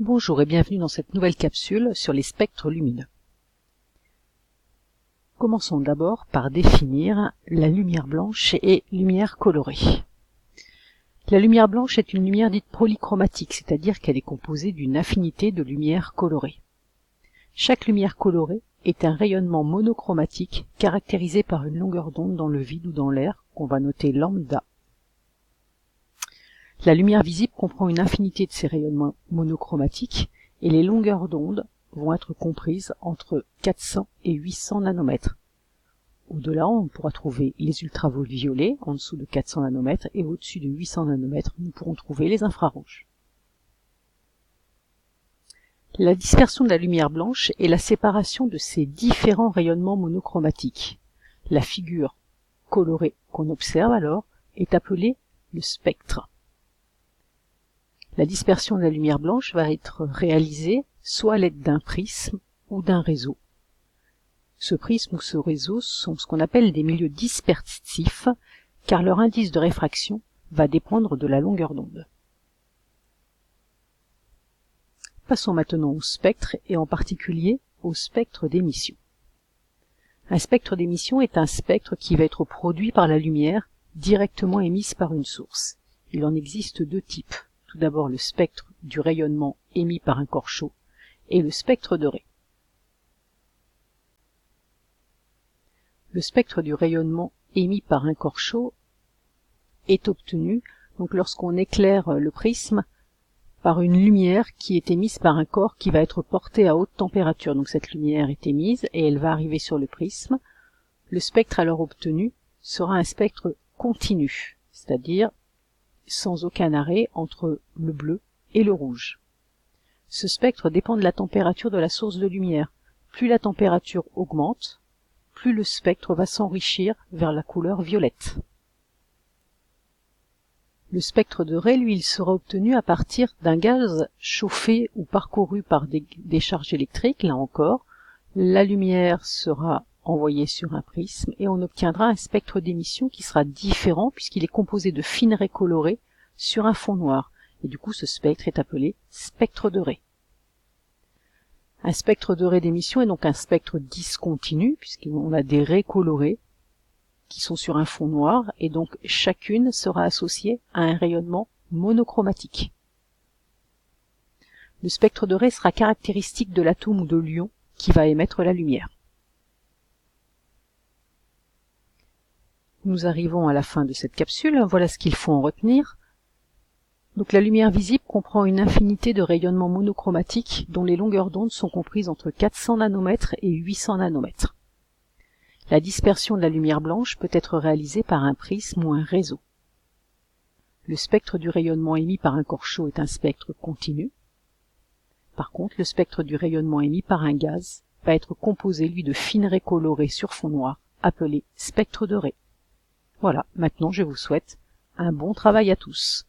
Bonjour et bienvenue dans cette nouvelle capsule sur les spectres lumineux. Commençons d'abord par définir la lumière blanche et lumière colorée. La lumière blanche est une lumière dite polychromatique, c'est-à-dire qu'elle est composée d'une infinité de lumières colorées. Chaque lumière colorée est un rayonnement monochromatique caractérisé par une longueur d'onde dans le vide ou dans l'air qu'on va noter lambda. La lumière visible comprend une infinité de ces rayonnements monochromatiques et les longueurs d'onde vont être comprises entre 400 et 800 nanomètres. Au-delà, on pourra trouver les ultraviolets en dessous de 400 nanomètres et au-dessus de 800 nanomètres, nous pourrons trouver les infrarouges. La dispersion de la lumière blanche est la séparation de ces différents rayonnements monochromatiques. La figure colorée qu'on observe alors est appelée le spectre. La dispersion de la lumière blanche va être réalisée soit à l'aide d'un prisme ou d'un réseau. Ce prisme ou ce réseau sont ce qu'on appelle des milieux dispersifs, car leur indice de réfraction va dépendre de la longueur d'onde. Passons maintenant au spectre et en particulier au spectre d'émission. Un spectre d'émission est un spectre qui va être produit par la lumière directement émise par une source. Il en existe deux types. Tout d'abord le spectre du rayonnement émis par un corps chaud et le spectre de ray. Le spectre du rayonnement émis par un corps chaud est obtenu donc lorsqu'on éclaire le prisme par une lumière qui est émise par un corps qui va être porté à haute température. Donc cette lumière est émise et elle va arriver sur le prisme. Le spectre alors obtenu sera un spectre continu, c'est-à-dire sans aucun arrêt entre le bleu et le rouge. Ce spectre dépend de la température de la source de lumière. Plus la température augmente, plus le spectre va s'enrichir vers la couleur violette. Le spectre de ray, lui, il sera obtenu à partir d'un gaz chauffé ou parcouru par des charges électriques. Là encore, la lumière sera envoyée sur un prisme et on obtiendra un spectre d'émission qui sera différent puisqu'il est composé de fines raies colorées sur un fond noir. Et du coup, ce spectre est appelé spectre de ray. Un spectre de ray d'émission est donc un spectre discontinu puisqu'on a des raies colorées qui sont sur un fond noir et donc chacune sera associée à un rayonnement monochromatique. Le spectre de ray sera caractéristique de l'atome ou de l'ion qui va émettre la lumière. Nous arrivons à la fin de cette capsule, voilà ce qu'il faut en retenir. Donc la lumière visible comprend une infinité de rayonnements monochromatiques dont les longueurs d'onde sont comprises entre 400 nanomètres et 800 nanomètres. La dispersion de la lumière blanche peut être réalisée par un prisme ou un réseau. Le spectre du rayonnement émis par un corps chaud est un spectre continu. Par contre, le spectre du rayonnement émis par un gaz va être composé, lui, de fines raies colorées sur fond noir, appelé spectre de ray. Voilà, maintenant je vous souhaite un bon travail à tous.